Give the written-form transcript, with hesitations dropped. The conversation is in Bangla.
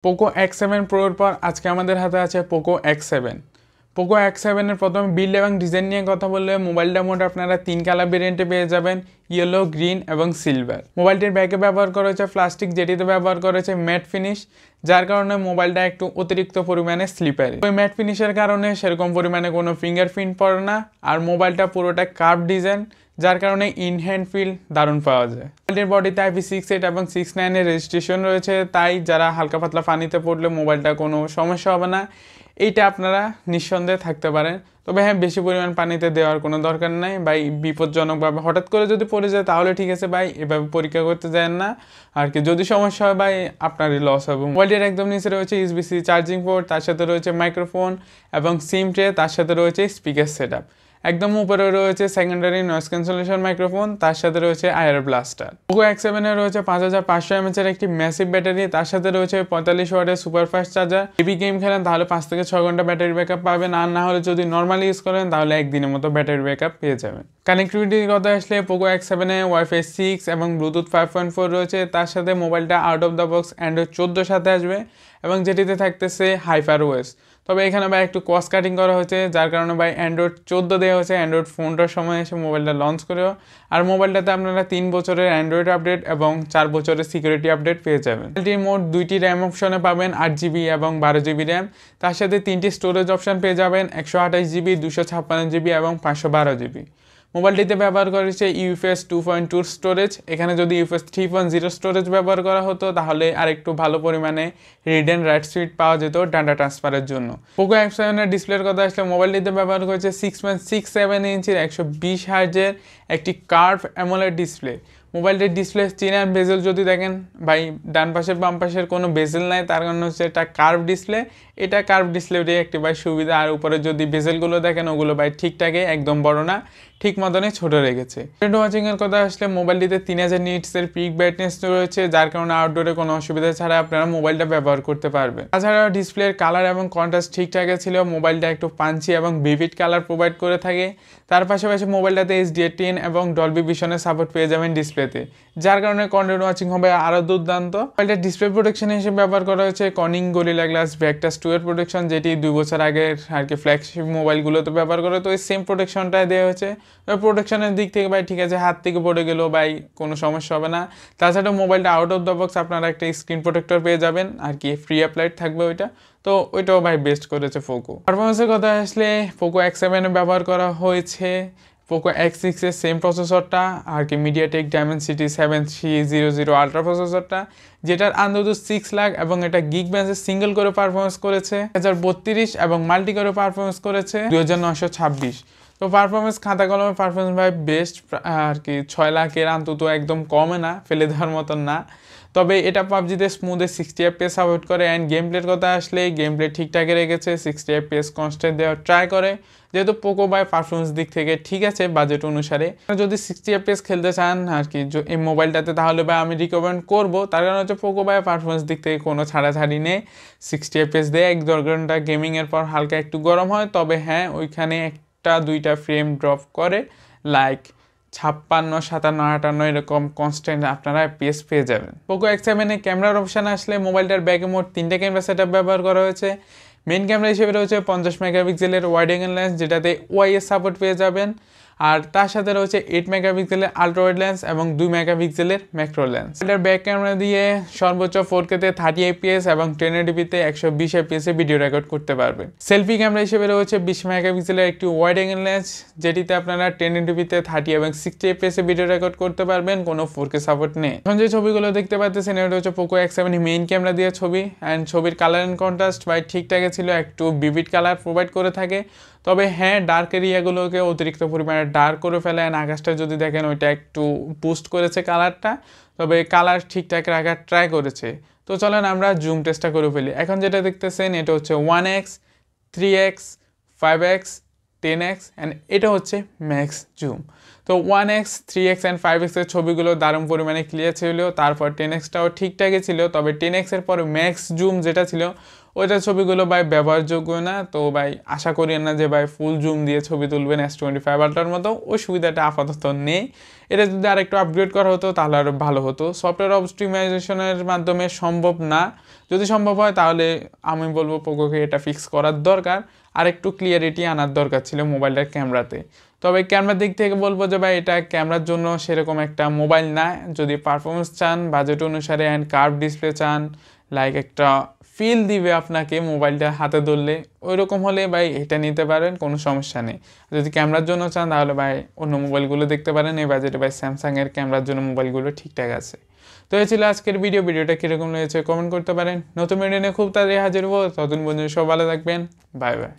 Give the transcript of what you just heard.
পোকো X7 প্রোর পর আজকে আমাদের হাতে আছে পোকো X7। পোকো X7 এর প্রথমে বিল্ড এবং ডিজাইন নিয়ে কথা বললে মোবাইলটা মোট আপনারা 3 কালার ভেরিয়েন্টে পেয়ে যাবেন, ইয়েলো, গ্রিন এবং সিলভার। মোবাইলটির ব্যাকে ব্যবহার করা হয়েছে প্লাস্টিক, যেটিতে ব্যবহার করেছে ম্যাট ফিনিশ, যার কারণে মোবাইলটা একটু অতিরিক্ত পরিমাণে স্লিপারি। ওই ম্যাট ফিনিশের কারণে সেরকম পরিমাণে কোনো ফিঙ্গারপ্রিন্ট পড়ে না, আর মোবাইলটা পুরোটা কার্ভ ডিজাইন, যার কারণে ইন হ্যান্ড ফিল দারুণ পাওয়া যায়। মোবাইলটির বডিতে IP68 এবং 69 এর রেজিস্ট্রেশন রয়েছে, তাই যারা হালকা পাতলা পানিতে পড়লে মোবাইলটা কোনো সমস্যা হবে না, এইটা আপনারা নিঃসন্দেহে থাকতে পারেন। তবে হ্যাঁ, বেশি পরিমাণ পানিতে দেওয়ার কোনো দরকার নাই ভাই, বিপজ্জনকভাবে হঠাৎ করে যদি পড়ে যায় তাহলে ঠিক আছে ভাই, এভাবে পরীক্ষা করতে যান না আর কি। যদি সমস্যা হয় ভাই, আপনারই লস হবে। মোবাইলটির একদম নিচে রয়েছে USB-C চার্জিং পোর্ট, তার সাথে রয়েছে মাইক্রোফোন এবং সিম ট্রে, তার সাথে রয়েছে স্পিকার সেটআপ। একদম উপরে রয়েছে সেকেন্ডারি নয়েজ ক্যান্সেলেশন মাইক্রোফোন, তার সাথে রয়েছে আয়ার ব্লাস্টার। পোকো X7 এর রয়েছে 5500 mAh এর একটি ম্যাসিভ ব্যাটারি, তার সাথে রয়েছে 45 ওয়াটের সুপারফাস্ট চার্জার। হেভি গেম খেলেন তাহলে 5 থেকে 6 ঘন্টা ব্যাটারি ব্যাকআপ পাবেন, আর না হলে যদি নর্মালি ইউজ করেন তাহলে একদিনের মতো ব্যাটারি ব্যাকআপ পেয়ে যাবেন। কানেক্টিভিটির কথা আসলে পোকো X7 এ Wi-Fi 6 এবং ব্লুটুথ 5.4 রয়েছে, তার সাথে মোবাইলটা out of the box Android 14 সাথে আসবে এবং যেটিতে থাকতেছে HyperOS। তবে এখানে ভাই একটু কস্ট কাটিং করা হয়েছে, যার কারণে ভাই অ্যান্ড্রয়েড 14 দেওয়া হয়েছে অ্যান্ড্রয়েড ফোনটার সময় এসে মোবাইলটা লঞ্চ করেও। আর মোবাইলটাতে আপনারা 3 বছরের অ্যান্ড্রয়েড আপডেট এবং 4 বছরের সিকিউরিটি আপডেট পেয়ে যাবেন। মোবাইলটির মোট 2টি র্যাম অপশনে পাবেন, 8GB এবং 12GB র্যাম। তার সাথে 3টি স্টোরেজ অপশন পেয়ে যাবেন, 128GB, 256GB এবং 512GB। মোবাইলটিতে ব্যবহার করেছে UFS 2.2 স্টোরেজ। এখানে যদি UFS 3.0 স্টোরেজ ব্যবহার করা হতো তাহলে আরেকটু ভালো পরিমাণে রিড অ্যান্ড রাইট স্পিড পাওয়া যেত ডাটা ট্রান্সফারের জন্য। পোকো X7 এর ডিসপ্লের কথা আসলে মোবাইলটিতে ব্যবহার করেছে 6.67 ইঞ্চির 120 হার্জের একটি কার্ভ অ্যামোলেড ডিসপ্লে। মোবাইলটির ডিসপ্লে চিন অ্যান্ড বেজেল যদি দেখেন ভাই, ডান পাশের বাম পাশের কোনো বেজেল নাই, তার কারণ হচ্ছে এটা কার্ভ ডিসপ্লে। এটা কার্ভ ডিসপ্লেরই একটি ভাই সুবিধা। আর উপরে যদি বেজেলগুলো দেখেন ওগুলো ভাই ঠিকঠাকই, একদম বড় না, ঠিক মতনই ছোট রেখেছে। ভিডিও ওয়াচিং এর কথা আসলে মোবাইলটিতে 3000 নিটসের পিক ব্রাইটনেস রয়েছে, যার কারণে আউটডোরে কোনো অসুবিধা ছাড়া আপনারা মোবাইলটা ব্যবহার করতে পারবেন। তাছাড়া ডিসপ্লের কালার এবং কন্ট্রাস্ট ঠিকঠাকই ছিল, মোবাইলটা একটু পাঞ্চি এবং ভিভিড কালার প্রোভাইড করে থাকে। তার পাশাপাশি মোবাইলটাতে HDR10 এবং ডলবি ভিশনের সাপোর্ট পেয়ে যাবেন ডিসপ্লেতে, যার কারণে কন্টেন্ট ওয়াচিং হবে আরও দুর্দান্ত। মোবাইলটার ডিসপ্লে প্রোটেকশন হিসেবে ব্যবহার করা হয়েছে কর্নিং গরিলা গ্লাস ভেক্টাস 2 এর প্রোটেকশন, যেটি 2 বছর আগের আর কি ফ্ল্যাগশিপ মোবাইলগুলোতে ব্যবহার করে, তো এই সেম প্রোটেকশনটাই দেওয়া হয়েছে। প্রোটেকশনের দিক থেকে ভাই ঠিক আছে, হাত থেকে পড়ে গেলেও ভাই কোনো সমস্যা হবে না। তাছাড়া মোবাইলটা আউট অফ দ্য বক্স আপনারা একটা স্ক্রিন প্রোটেক্টর পেয়ে যাবেন আর কি, ফ্রি অ্যাপ্লাইড থাকবে ওইটা, তো ওইটাও ভাই বেস্ট করেছে পোকো। পারফরমেন্সের কথা আসলে পোকো X7 এ ব্যবহার করা হয়েছে পোকো X6 এর সেম প্রসেসরটা আর কি, মিডিয়াটেক ডায়মেনসিটি 7300 আলট্রা প্রসেসরটা, যেটার আন্দাজ 6 লাখ এবং এটা গিগ বেঞ্চে সিঙ্গেল করে পারফরমেন্স করেছে 1032 এবং মাল্টি করে পারফরমেন্স করেছে 2926। তো পারফরমেন্স খাতা কলমের পারফরমেন্স ভাই বেস্ট আর কি, 6 লাখের অন্তত একদম কমে না, ফেলে দেওয়ার মতন না। তবে এটা পাবজিতে স্মুথে 60 FPS সাপোর্ট করে। অ্যান্ড গেম প্লের কথা আসলে গেম প্লে ঠিকঠাকই রেখেছে, 60 FPS কনস্ট্যান্ট দেওয়ার ট্রাই করে, যেহেতু পোকো বাই পারফরমেন্স দিক থেকে ঠিক আছে বাজেট অনুসারে। যদি 60 FPS খেলতে চান আর কি এই মোবাইলটাতে, তাহলে ভাই আমি রিকমেন্ড করবো, তার কারণ হচ্ছে পোকো বাই পারফরমেন্স দিক থেকে কোনো ছাড়াছাড়ি নেই। 60 FPS দেয় 1-2 ঘন্টা গেমিংয়ের পর হালকা একটু গরম হয়, তবে হ্যাঁ ওইখানে একটা দুইটা ফ্রেম ড্রপ করে, লাইক 56, 57, 58 এরকম কনস্ট্যান্ট আপনারা FPS পেয়ে যাবেন। পোকো X7 এ ক্যামেরার অপশান আসলে মোবাইলটার ব্যাকে মোট 3টে ক্যামেরা সেটআপ ব্যবহার করা হয়েছে। মেন ক্যামেরা হিসেবে রয়েছে 50 মেগাপিক্সেলের ওয়াইড অ্যাঙ্গেল লেন্স, যেটাতে OIS সাপোর্ট পেয়ে যাবেন। আর তার সাথে রয়েছে 8 মেগাপিক্সেলের আলট্রা ওয়াইড লেন্স এবং 2 মেগাপিক্সেলের ম্যাক্রো লেন্স। এটার ব্যাক ক্যামেরা দিয়ে সর্বোচ্চ 4K তে 30 FPS এবং 1080p-তে 120 FPS এ ভিডিও রেকর্ড করতে পারবেন। সেলফি ক্যামেরা হিসেবে রয়েছে 20 মেগাপিক্সেলের একটি ওয়াইড অ্যাঙ্গেল লেন্স, যেটিতে আপনারা 1080p-তে 30 এবং 60 FPS এ ভিডিও রেকর্ড করতে পারবেন, কোনো 4K সাপোর্ট নেই। এখন যে ছবিগুলো দেখতে পাচ্ছেন এটা হচ্ছে পোকো X7 মেইন ক্যামেরা দিয়ে ছবি। অ্যান্ড ছবির কালার অ্যান্ড কন্ট্রাস্ট ভাই ঠিকঠাকই ছিল, একটু ভিভিড কালার প্রোভাইড করে থাকে। তবে হ্যাঁ, ডার্ক এরিয়াগুলোকে অতিরিক্ত পরিমাণে ডার্ক করে ফেলে। আকাশটা যদি দেখেন ওইটা একটু বুস্ট করেছে কালারটা, তবে কালার ঠিকঠাক রাখার ট্রাই করেছে। তো চলেন আমরা জুম টেস্টটা করে ফেলি। এখন যেটা দেখতেছেন এটা হচ্ছে 1x, 3x, 5x, 10x and এটা হচ্ছে ম্যাক্স জুম। তো তো 1x 3x অ্যান্ড 5x এর ছবিগুলো দারুণ পরিমাণে ক্লিয়ার ছিল। তারপর 10xটাও ঠিকঠাকই ছিল, তবে 10x এর পরে ম্যাক্স জুম যেটা ছিল ওইটা ছবিগুলো ভাই ব্যবহারযোগ্য না। তো ভাই আশা করি না যে ভাই ফুল জুম দিয়ে ছবি তুলবেন S25 আলট্রার মতো, ওই সুবিধাটা আপাতত নেই। এটা যদি আরেকটু আপগ্রেড করা হতো তাহলে আরও ভালো হতো। সফটওয়্যার অপটিমাইজেশনের মাধ্যমে সম্ভব না, যদি সম্ভব হয় তাহলে আমি বলবো পোকোকে এটা ফিক্স করার দরকার, আর একটু ক্লিয়ারিটি আনার দরকার ছিল মোবাইলটার ক্যামেরাতে। তবে ক্যামেরার দিক থেকে বলবো যে ভাই এটা ক্যামেরার জন্য সেরকম একটা মোবাইল না। যদি পারফরমেন্স চান, বাজেট অনুসারে অ্যান্ড কার্ভ ডিসপ্লে চান, লাইক একটা ফিল দিবে আপনাকে মোবাইলটা হাতে ধরলে, ওই রকম হলে ভাই এটা নিতে পারেন, কোনো সমস্যা নেই। যদি ক্যামেরার জন্য চান তাহলে ভাই অন্য মোবাইলগুলো দেখতে পারেন। এই বাজেটে ভাই স্যামসাংয়ের ক্যামেরার জন্য মোবাইলগুলো ঠিকঠাক আছে। তো এই ছিল আজকের ভিডিওটা কীরকম লেগেছে কমেন্ট করতে পারেন। নতুন ভিডিও নিয়ে খুব তাড়াতাড়ি হাজির হবো, ততদিন পর্যন্ত সব ভালো থাকবেন, বাই বাই।